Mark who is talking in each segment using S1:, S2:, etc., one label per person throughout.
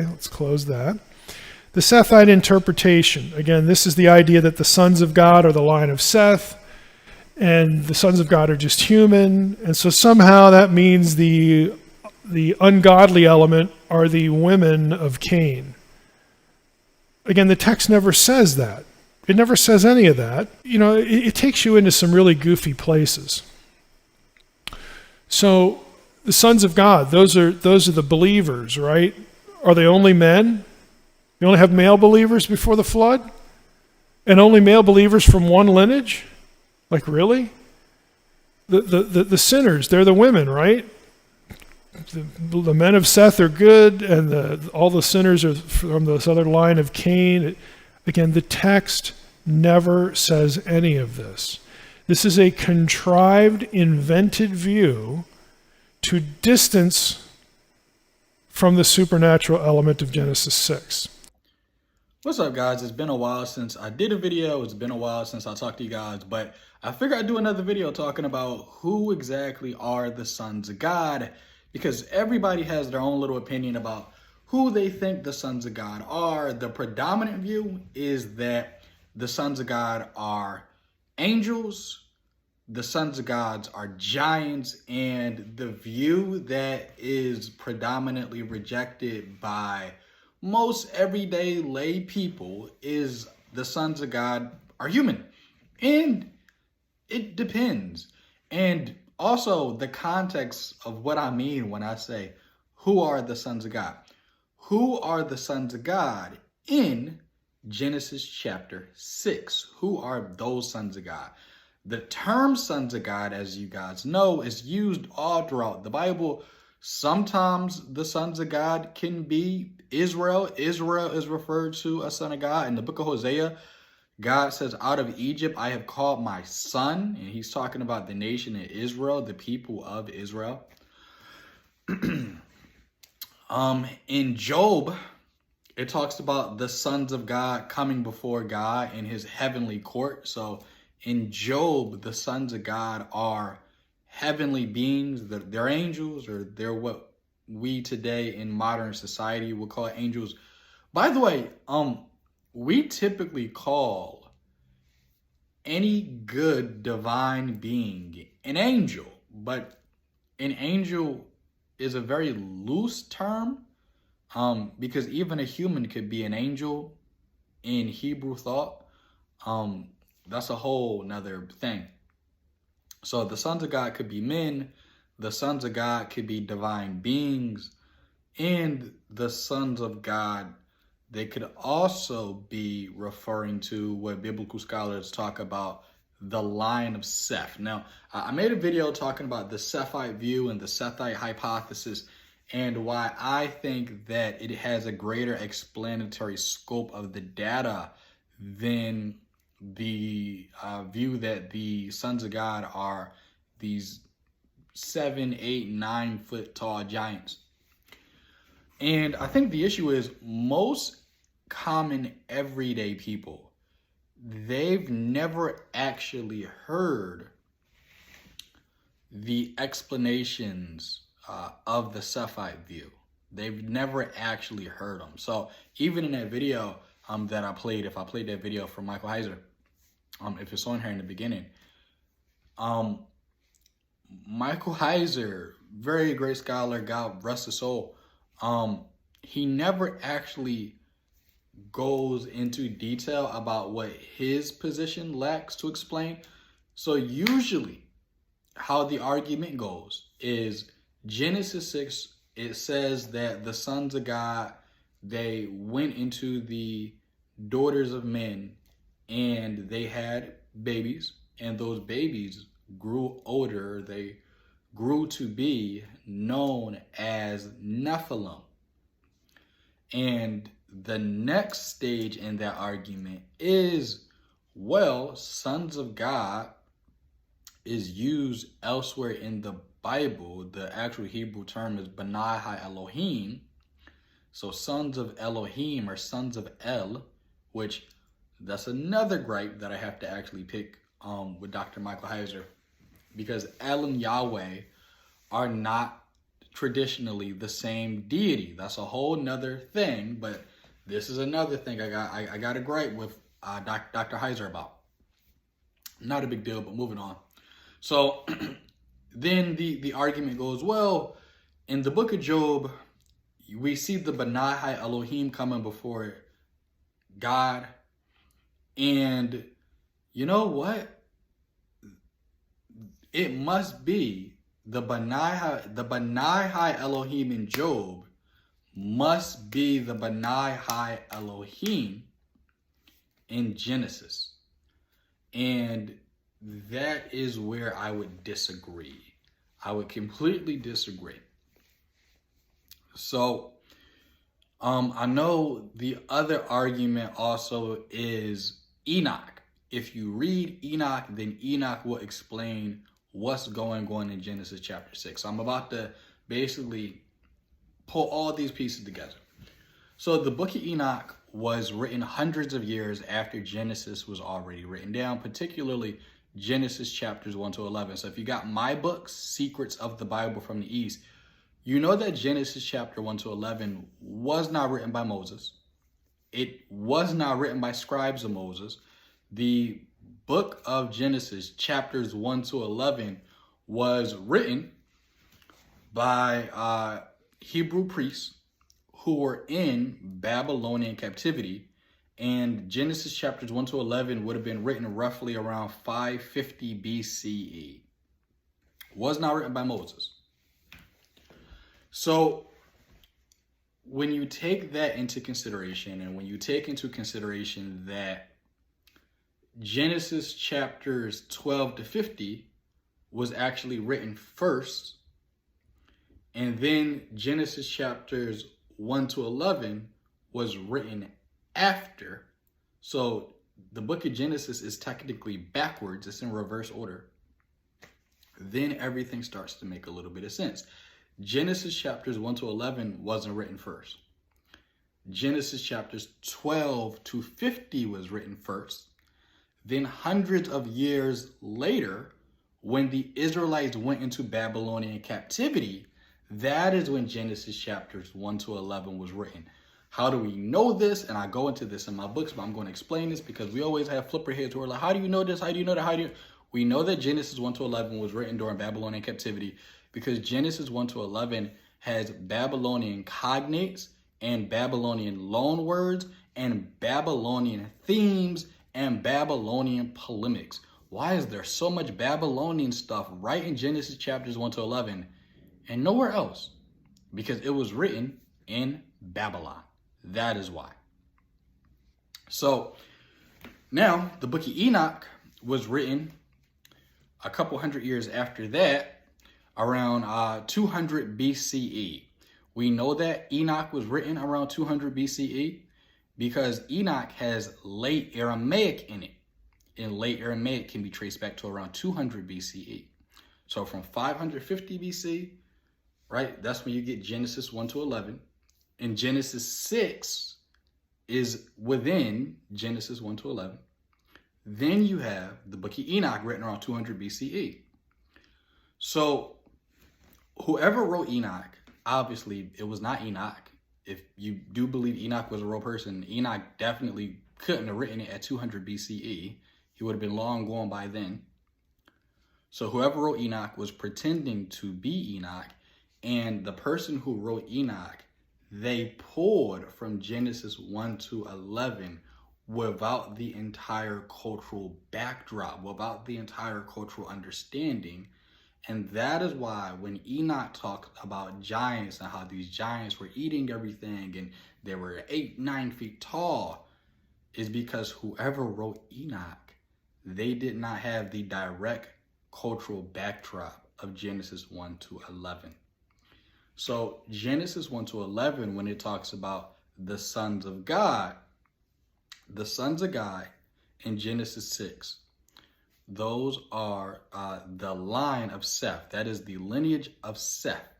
S1: Let's close that. The Sethite interpretation. Again, this is the idea that the sons of God are the line of Seth, and the sons of God are just human. And so somehow that means the ungodly element are the women of Cain. Again, the text never says that. It never says any of that. You know, it takes you into some really goofy places. So the sons of God, those are the believers, right? Are they only men? You only have male believers before the flood? And only male believers from one lineage? Like, really? The sinners, they're the women, right? The men of Seth are good, and all the sinners are from this other line of Cain. Again, the text never says any of this. This is a contrived, invented view to distance from the supernatural element of Genesis 6.
S2: What's up, guys? It's been a while since I did a video. It's been a while since I talked to you guys, but I figured I'd do another video talking about who exactly are the sons of God, because everybody has their own little opinion about who they think the sons of God are. The predominant view is that the sons of God are angels, the sons of God are giants, and the view that is predominantly rejected by most everyday lay people is the sons of God are human. And it depends. And also the context of what I mean when I say, who are the sons of God? Who are the sons of God in Genesis chapter 6? Who are those sons of God? The term sons of God, as you guys know, is used all throughout the Bible. Sometimes the sons of God can be Israel. Israel is referred to as son of God. In the book of Hosea, God says, out of Egypt, I have called my son. And he's talking about the nation of Israel, the people of Israel. In Job, it talks about the sons of God coming before God in his heavenly court. So in Job, the sons of God are heavenly beings. They're angels, or they're what we today in modern society would call angels. By the way, we typically call any good divine being an angel, but an angel is a very loose term, because even a human could be an angel in Hebrew thought. That's a whole nother thing. So the sons of God could be men, the sons of God could be divine beings, and the sons of God, they could also be referring to what biblical scholars talk about, the line of Seth. Now, I made a video talking about the Sethite view and the Sethite hypothesis, and why I think that it has a greater explanatory scope of the data than the view that the sons of God are these 7, 8, 9 foot tall giants. And I think the issue is most common everyday people, they've never actually heard the explanations of the Sethite view. They've never actually heard them. So even in that video that I played, if I played that video from Michael Heiser, if it's on here in the beginning, Michael Heiser, very great scholar, God rest his soul, he never actually goes into detail about what his position lacks to explain. So usually how the argument goes is Genesis 6, it says that the sons of God, they went into the daughters of men and they had babies, and those babies grew older. They grew to be known as Nephilim. And the next stage in that argument is, well, sons of God is used elsewhere in the Bible. The actual Hebrew term is B'nai Ha-Elohim. So sons of Elohim or sons of El, which that's another gripe that I have to actually pick with Dr. Michael Heiser, because El and Yahweh are not traditionally the same deity. That's a whole nother thing, but this is another thing I got a gripe with Dr. Heiser about. Not a big deal, but moving on. So then the argument goes, well, in the book of Job, we see the Benai Elohim coming before God. And you know what? It must be the Benai Elohim in Job must be the Benai Elohim in Genesis. And that is where I would disagree. I would completely disagree. So, I know the other argument also is Enoch. If you read Enoch, then Enoch will explain what's going on in Genesis chapter 6. So I'm about to basically pull all these pieces together. So the book of Enoch was written hundreds of years after Genesis was already written down, particularly Genesis chapters 1 to 11. So if you got my books, Secrets of the Bible from the East, you know that Genesis chapter 1 to 11 was not written by Moses. It was not written by scribes of Moses. The book of Genesis chapters 1 to 11 was written by Hebrew priests who were in Babylonian captivity. And Genesis chapters 1 to 11 would have been written roughly around 550 BCE. Was not written by Moses. So when you take that into consideration, and when you take into consideration that Genesis chapters 12 to 50 was actually written first, and then Genesis chapters 1 to 11 was written after. So the book of Genesis is technically backwards. It's in reverse order. Then everything starts to make a little bit of sense. Genesis chapters 1 to 11 wasn't written first. Genesis chapters 12 to 50 was written first. Then hundreds of years later, when the Israelites went into Babylonian captivity, that is when Genesis chapters 1 to 11 was written. How do we know this? And I go into this in my books, but I'm going to explain this because we always have flipper heads who are like, how do you know this? How do you know that? How do you? We know that Genesis 1 to 11 was written during Babylonian captivity because Genesis 1 to 11 has Babylonian cognates and Babylonian loan words and Babylonian themes and Babylonian polemics. Why is there so much Babylonian stuff right in Genesis chapters 1 to 11 and nowhere else? Because it was written in Babylon. That is why. So now the book of Enoch was written a couple hundred years after that, around 200 BCE. We know that Enoch was written around 200 BCE because Enoch has late Aramaic in it. And late Aramaic can be traced back to around 200 BCE. So from 550 BC, right, that's when you get Genesis 1 to 11. And Genesis 6 is within Genesis 1 to 11. Then you have the book of Enoch written around 200 BCE. So whoever wrote Enoch, obviously it was not Enoch. If you do believe Enoch was a real person, Enoch definitely couldn't have written it at 200 BCE. He would have been long gone by then. So whoever wrote Enoch was pretending to be Enoch. And the person who wrote Enoch, they pulled from Genesis 1 to 11 without the entire cultural backdrop, without the entire cultural understanding. And that is why when Enoch talked about giants and how these giants were eating everything and they were 8-9 feet tall, is because whoever wrote Enoch, they did not have the direct cultural backdrop of Genesis 1 to 11. So Genesis 1 to 11, when it talks about the sons of God in Genesis 6, those are the line of Seth. That is the lineage of Seth.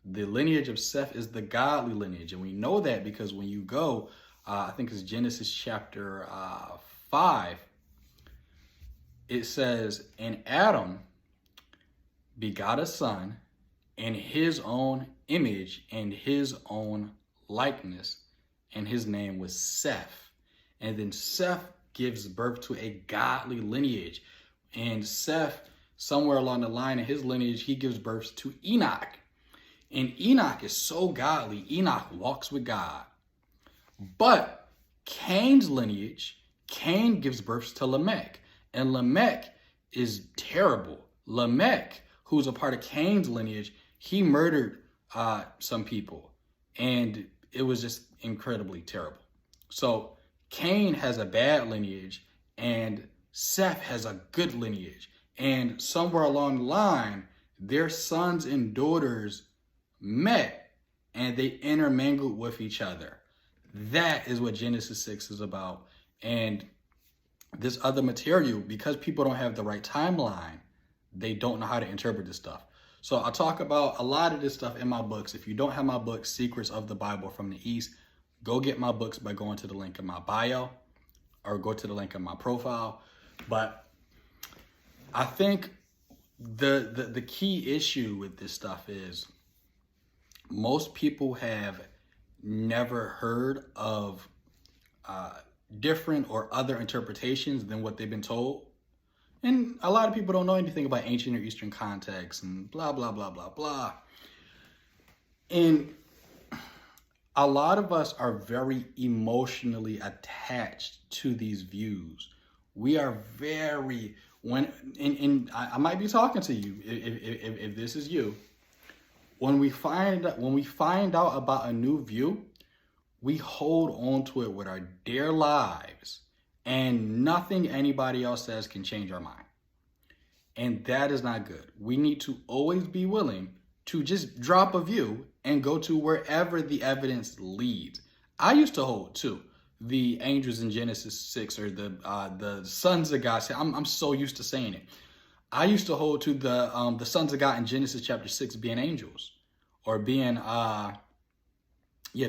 S2: The lineage of Seth is the godly lineage. And we know that because when you go, I think it's Genesis chapter 5, it says, and Adam begot a son, in his own image and his own likeness, and his name was Seth. And then Seth gives birth to a godly lineage. And Seth, somewhere along the line in his lineage, he gives birth to Enoch. And Enoch is so godly. Enoch walks with God. But Cain's lineage, Cain gives birth to Lamech. And Lamech is terrible. Lamech, who's a part of Cain's lineage, he murdered some people. And it was just incredibly terrible. So Cain has a bad lineage and Seth has a good lineage. And somewhere along the line, their sons and daughters met and they intermingled with each other. That is what Genesis 6 is about. And this other material, because people don't have the right timeline, they don't know how to interpret this stuff. So I talk about a lot of this stuff in my books. If you don't have my book, Secrets of the Bible from the East, go get my books by going to the link in my bio or go to the link in my profile. But I think the key issue with this stuff is most people have never heard of different or other interpretations than what they've been told. And a lot of people don't know anything about ancient or Eastern context and blah, blah, blah, blah, blah. And a lot of us are very emotionally attached to these views. We are very, and I might be talking to you if this is you. When we find out about a new view, we hold on to it with our dear lives, and nothing anybody else says can change our mind. And that is not good. We need to always be willing to just drop a view and go to wherever the evidence leads. I used to hold to the angels in Genesis 6 or the sons of God. I'm so used to saying it. I used to hold to the sons of God in Genesis chapter 6 being angels or being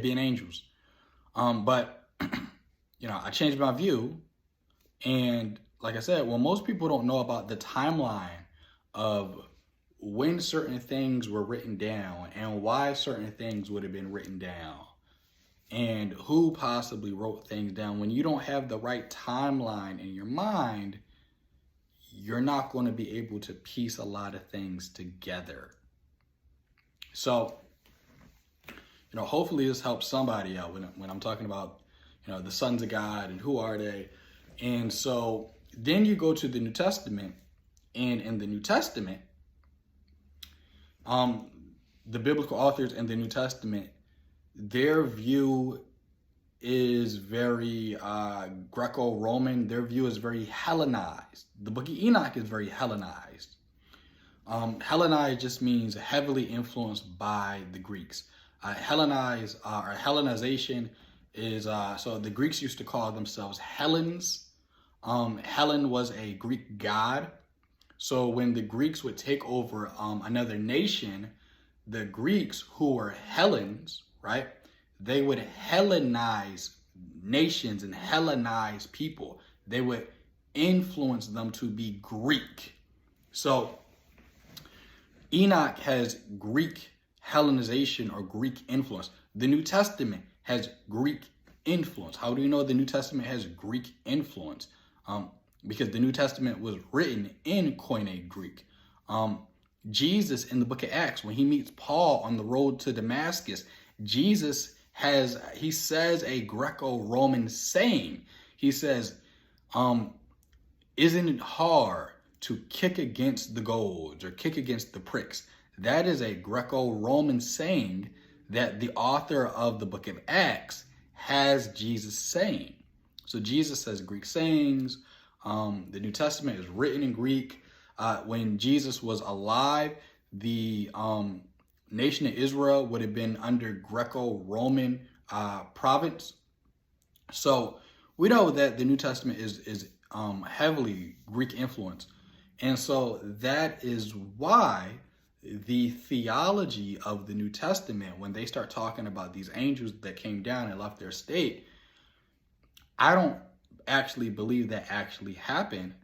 S2: angels. But I changed my view. And like I said, well, most people don't know about the timeline of when certain things were written down and why certain things would have been written down and who possibly wrote things down. When you don't have the right timeline in your mind, you're not going to be able to piece a lot of things together. So, hopefully this helps somebody out when I'm talking about, the sons of God and who are they. And so then you go to the New Testament, and in the New Testament, the biblical authors in the New Testament, their view is very Greco-Roman. Their view is very Hellenized. The book of Enoch is very Hellenized. Hellenized just means heavily influenced by the Greeks. Hellenized or Hellenization is, so the Greeks used to call themselves Hellens. Helen was a Greek god. So when the Greeks would take over another nation, the Greeks who were Hellenes, right? They would Hellenize nations and Hellenize people. They would influence them to be Greek. So Enoch has Greek Hellenization or Greek influence. The New Testament has Greek influence. How do you know the New Testament has Greek influence? Because the New Testament was written in Koine Greek. Jesus in the book of Acts, when he meets Paul on the road to Damascus, Jesus he says a Greco-Roman saying. He says, isn't it hard to kick against the goads or kick against the pricks? That is a Greco-Roman saying that the author of the book of Acts has Jesus saying. So Jesus says Greek sayings. The New Testament is written in Greek. When Jesus was alive, the nation of Israel would have been under Greco-Roman province. So we know that the New Testament is heavily Greek influence. And so that is why the theology of the New Testament, when they start talking about these angels that came down and left their state, I don't actually believe that actually happened.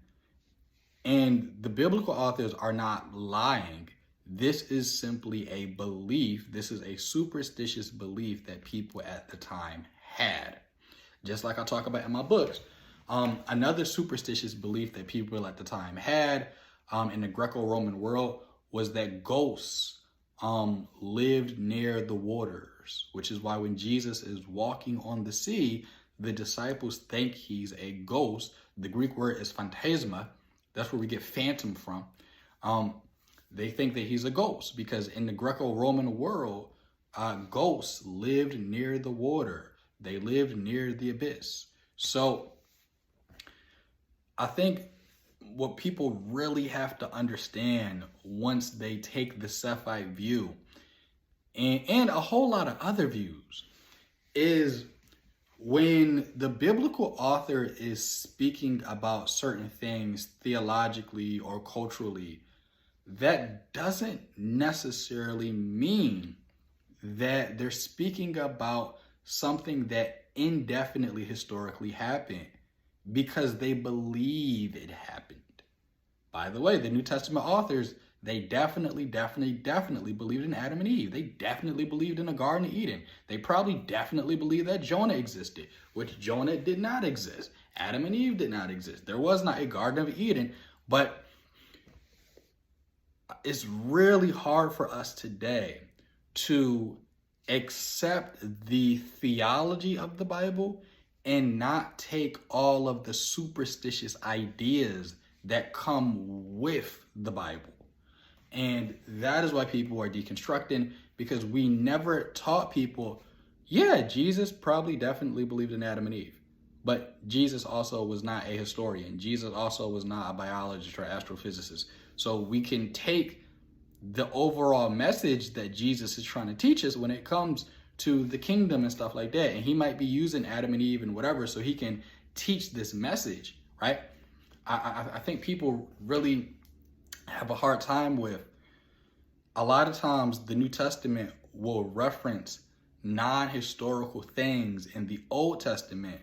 S2: And the biblical authors are not lying. This is simply a belief. This is a superstitious belief that people at the time had. Just like I talk about in my books. Another superstitious belief that people at the time had in the Greco-Roman world was that ghosts lived near the waters, which is why when Jesus is walking on the sea, the disciples think he's a ghost. The Greek word is phantasma. That's where we get phantom from. They think that he's a ghost because in the Greco-Roman world, ghosts lived near the water. They lived near the abyss. So I think what people really have to understand once they take the Cephite view and a whole lot of other views is when the biblical author is speaking about certain things theologically or culturally, that doesn't necessarily mean that they're speaking about something that indefinitely historically happened because they believe it happened. By the way, the New Testament authors, they definitely believed in Adam and Eve. They definitely believed in the Garden of Eden. They probably definitely believed that Jonah existed, which Jonah did not exist. Adam and Eve did not exist. There was not a Garden of Eden, but it's really hard for us today to accept the theology of the Bible and not take all of the superstitious ideas that come with the Bible. And that is why people are deconstructing, because we never taught people, yeah, Jesus probably definitely believed in Adam and Eve, but Jesus also was not a historian. Jesus also was not a biologist or astrophysicist. So we can take the overall message that Jesus is trying to teach us when it comes to the kingdom and stuff like that. And he might be using Adam and Eve and whatever so he can teach this message, right? I think people really have a hard time with, a lot of times the New Testament will reference non-historical things in the Old Testament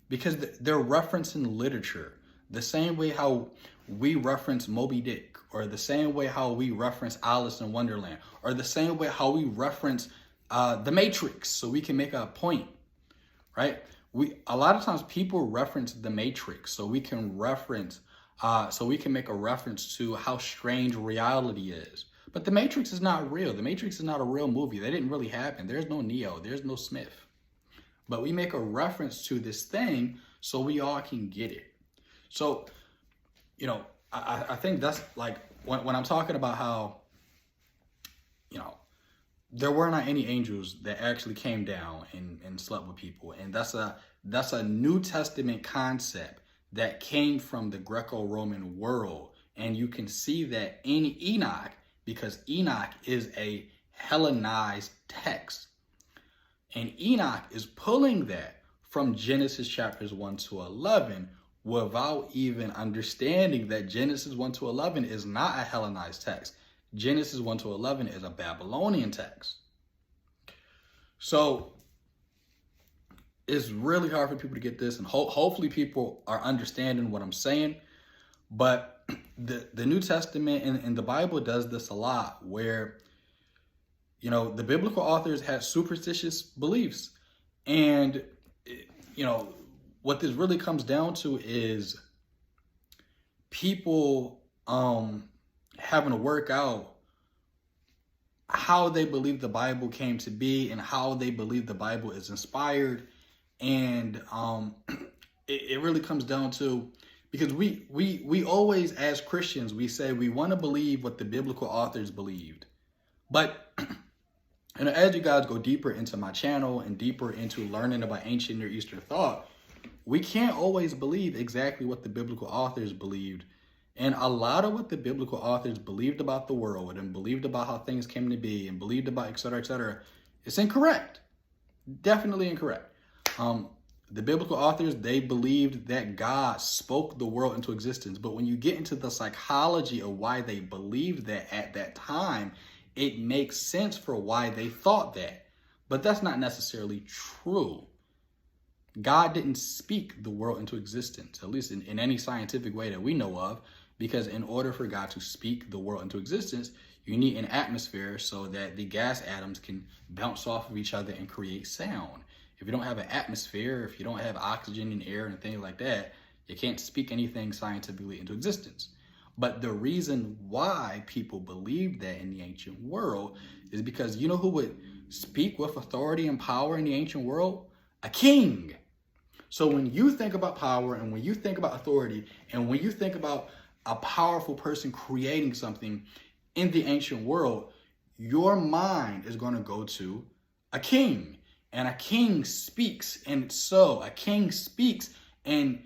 S2: because they're referencing literature. The same way how we reference Moby Dick, or the same way how we reference Alice in Wonderland, or the same way how we reference The Matrix so we can make a point, right? A lot of times people reference The Matrix so we can reference, so we can make a reference to how strange reality is. But The Matrix is not real. The Matrix is not a real movie. That didn't really happen. There's no Neo. There's no Smith. But we make a reference to this thing so we all can get it. So, you know, I think that's like when I'm talking about how, you know, there were not any angels that actually came down and slept with people. And that's a New Testament concept that came from the Greco-Roman world. And you can see that in Enoch, because Enoch is a Hellenized text. And Enoch is pulling that from Genesis chapters 1 to 11 without even understanding that Genesis 1 to 11 is not a Hellenized text. Genesis 1 to 11 is a Babylonian text. So it's really hard for people to get this, and hopefully people are understanding what I'm saying. But the New Testament and the Bible does this a lot, where, you know, the biblical authors had superstitious beliefs. And, you know, what this really comes down to is people having to work out how they believe the Bible came to be and how they believe the Bible is inspired. And it really comes down to, because we always, as Christians, we say we want to believe what the biblical authors believed. But and as you guys go deeper into my channel and deeper into learning about ancient Near Eastern thought, we can't always believe exactly what the biblical authors believed. And a lot of what the biblical authors believed about the world and believed about how things came to be and believed about et cetera, it's incorrect. Definitely incorrect. The biblical authors, they believed that God spoke the world into existence. But when you get into the psychology of why they believed that at that time, it makes sense for why they thought that. But that's not necessarily true. God didn't speak the world into existence, at least in any scientific way that we know of, because in order for God to speak the world into existence, You need an atmosphere so that the gas atoms can bounce off of each other and create sound. If you don't have an atmosphere, if you don't have oxygen and air and things like that, you can't speak anything scientifically into existence. But the reason why people believed that in the ancient world is because you know who would speak with authority and power in the ancient world? A king. So when you think about power and when you think about authority and when you think about a powerful person creating something in the ancient world, your mind is going to go to a king. And a king speaks, and so a king speaks, and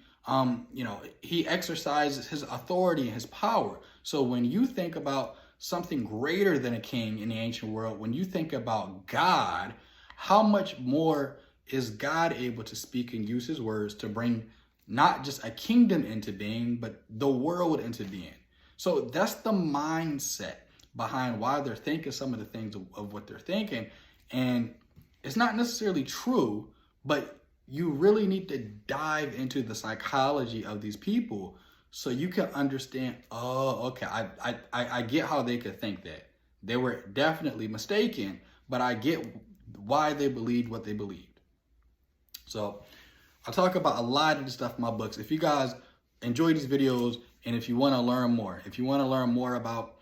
S2: he exercises his authority and his power. So when you think about something greater than a king in the ancient world, when you think about God, how much more is God able to speak and use his words to bring not just a kingdom into being, but the world into being? So that's the mindset behind why they're thinking some of the things of what they're thinking. And it's not necessarily true, but you really need to dive into the psychology of these people so you can understand, oh, okay, I get how they could think that. They were definitely mistaken, but I get why they believed what they believed. So I talk about a lot of this stuff in my books. If you guys enjoy these videos and if you want to learn more about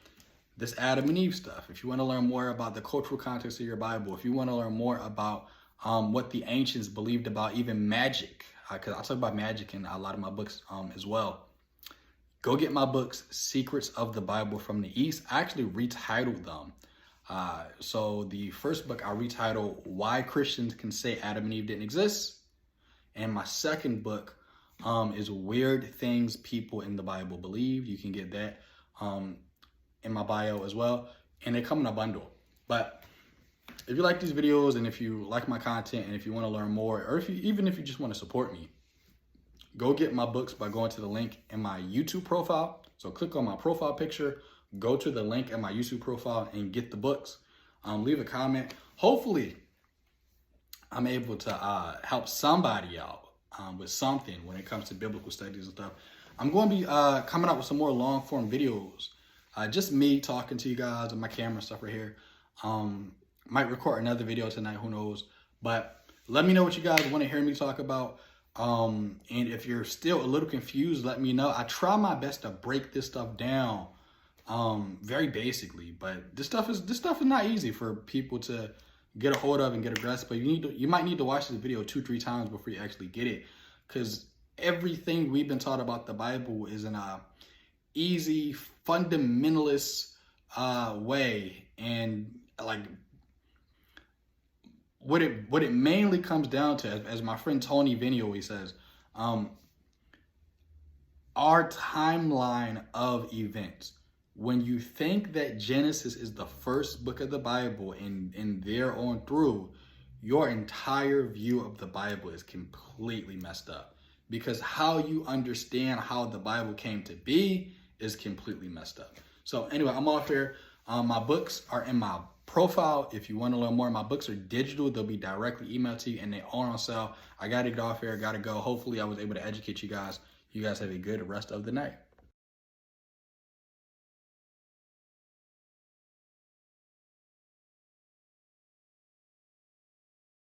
S2: this Adam and Eve stuff, if you want to learn more about the cultural context of your Bible, if you want to learn more about what the ancients believed about even magic, because I talk about magic in a lot of my books as well, go get my books, Secrets of the Bible from the East. I actually retitled them. So the first book I retitled Why Christians Can Say Adam and Eve Didn't Exist. And my second book is Weird Things People in the Bible Believe. You can get that in my bio as well, and they come in a bundle. But if you like these videos and if you like my content and if you want to learn more, or even if you just want to support me, go get my books by going to the link in my YouTube profile. So click on my profile picture, go to the link in my YouTube profile and get the books. Leave a comment. Hopefully I'm able to help somebody out with something when it comes to biblical studies and stuff. I'm going to be coming out with some more long form videos. Just me talking to you guys on my camera and stuff right here. Might record another video tonight, who knows. But let me know what you guys want to hear me talk about. And if you're still a little confused, let me know. I try my best to break this stuff down very basically. But this stuff is not easy for people to get a hold of and get a grasp. But you might need to watch this video 2-3 times before you actually get it. Because everything we've been taught about the Bible is in a easy, fundamentalist way, and like what it mainly comes down to, as my friend Tony Vinny always says, our timeline of events. When you think that Genesis is the first book of the Bible and there on through, your entire view of the Bible is completely messed up, because how you understand how the Bible came to be is completely messed up. So anyway, I'm off here. My books are in my profile. If you want to learn more, my books are digital. They'll be directly emailed to you and they are on sale. I got to get off here. I got to go. Hopefully I was able to educate you guys. You guys have a good rest of the night.